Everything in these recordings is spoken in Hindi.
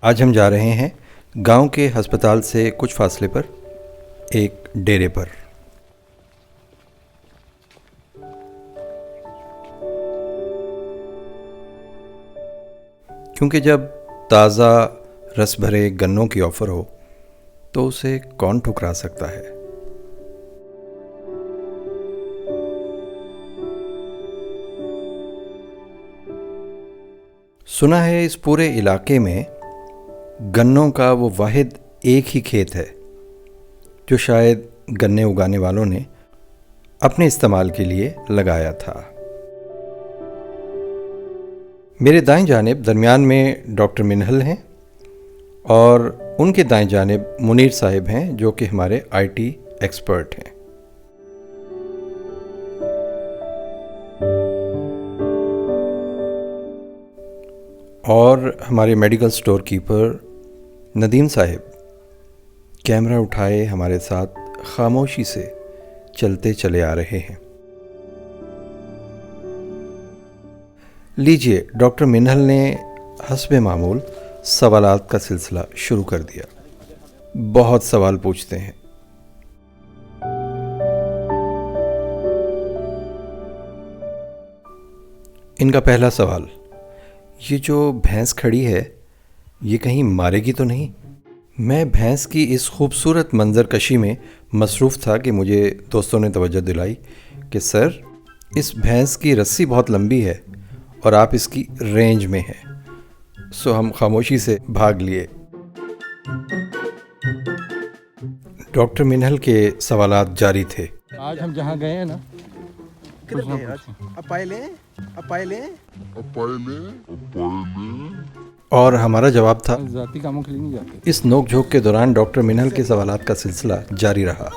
आज हम जा रहे हैं गांव के अस्पताल से कुछ फासले पर एक डेरे पर। क्योंकि जब ताज़ा रस भरे गन्नों की ऑफ़र हो तो उसे कौन ठुकरा सकता है। सुना है इस पूरे इलाके में गन्नों का वो वाहिद एक ही खेत है जो शायद गन्ने उगाने वालों ने अपने इस्तेमाल के लिए लगाया था। मेरे दाएं जानिब दरमियान में डॉक्टर मिन्हल हैं और उनके दाएं जानिब मुनीर साहिब हैं जो कि हमारे आईटी एक्सपर्ट हैं। और हमारे medical store keeper Nadeem Sahib camera उठाए हमारे साथ खामोशी से चलते चले आ रहे हैं। लीजिए, डॉक्टर मिन्हल ने हस्बे मामूल सवालात का सिलसिला शुरू कर दिया। बहुत सवाल पूछते हैं। इनका पहला सवाल, ये जो भैंस खड़ी है ये कहीं मारेगी तो नहीं? मैं भैंस की इस खूबसूरत मंजरकशी में मसरूफ़ था कि मुझे दोस्तों ने तवज्जो दिलाई कि सर, इस भैंस की रस्सी बहुत लंबी है और आप इसकी रेंज में हैं। सो हम खामोशी से भाग लिए। डॉक्टर मिन्हल के सवालात जारी थे। आज हम जहाँ गए हैं ना, और हमारा जवाब था, जाती कामों के लिए नहीं जाते। इस नोक झोंक के दौरान डॉक्टर मिन्हल के सवालात का सिलसिला जारी रहा।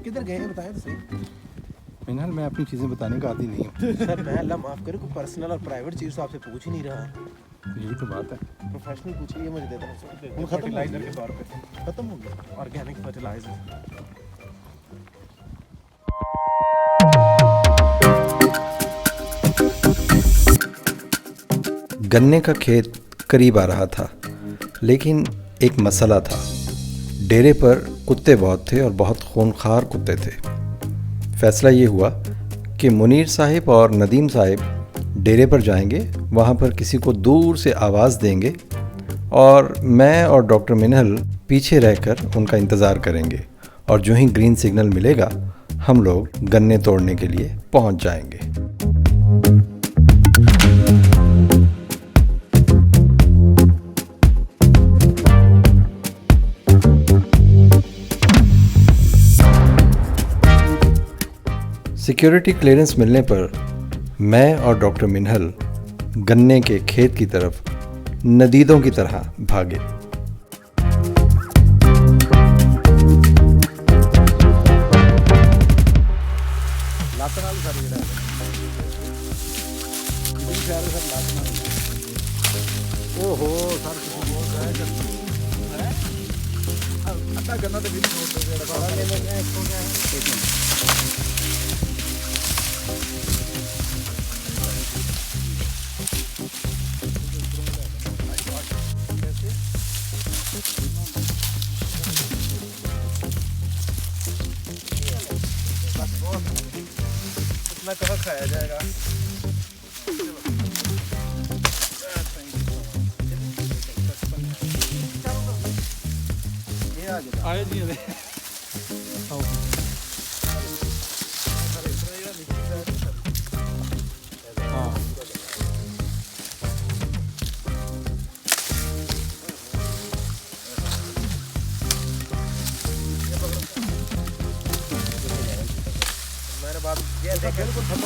किधर गए हैं बताएं तो सही। मिन्हल, मैं अपनी चीज़ें बताने का आदी नहीं हूँ। सर मैं अल्लाह माफ़ करे, कोई पर्सनल और प्राइवेट चीज़ तो आपसे पूछ ही नहीं रहा। यही तो बात है। प्रोफेशनल पूछ लिए मुझे देता हूँ। फर्टिलाइजर के तौर पे खत्म हो गया, ऑर्गेनिक फर्टिलाइजर। गन्ने का खेत करीब आ रहा था, लेकिन एक मसला था। डेरे पर कुत्ते बहुत थे और बहुत खूनखार कुत्ते थे। फैसला ये हुआ कि मुनीर साहिब और नदीम साहिब डेरे पर जाएंगे, वहाँ पर किसी को दूर से आवाज़ देंगे और मैं और डॉक्टर मिन्हल पीछे रहकर उनका इंतज़ार करेंगे, और जो ही ग्रीन सिग्नल मिलेगा हम लोग गन्ने तोड़ने के लिए पहुँच जाएंगे। सिक्योरिटी क्लियरेंस मिलने पर मैं और डॉक्टर मिन्हल गन्ने के खेत की तरफ नदीदों की तरह भागे। ओहो सर, अद्धा गन्ना तो इतना कहाँ खाया जाएगा। आए नहीं है। हाँ, मैंने बात ये देखा बिल्कुल खत्म।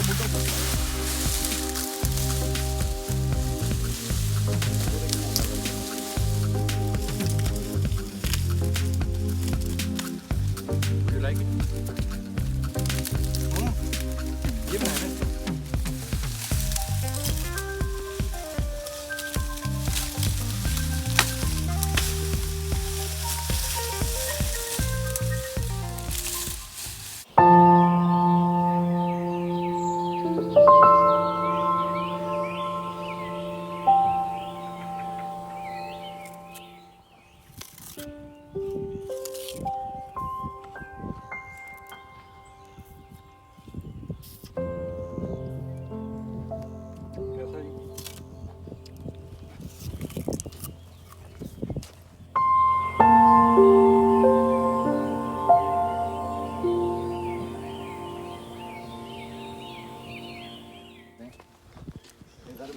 आज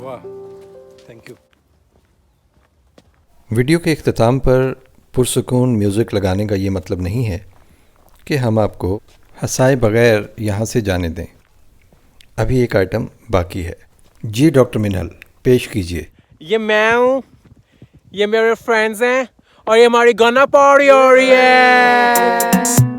वाह, थैंक यू। वीडियो के इख्तिताम पर पुरसुकून म्यूज़िक लगाने का ये मतलब नहीं है कि हम आपको हंसाए बगैर यहाँ से जाने दें। अभी एक आइटम बाकी है। जी डॉक्टर मिनहल, पेश कीजिए। ये मैं हूँ, ये मेरे फ्रेंड्स हैं और ये हमारी गाना पार्टी हो रही है।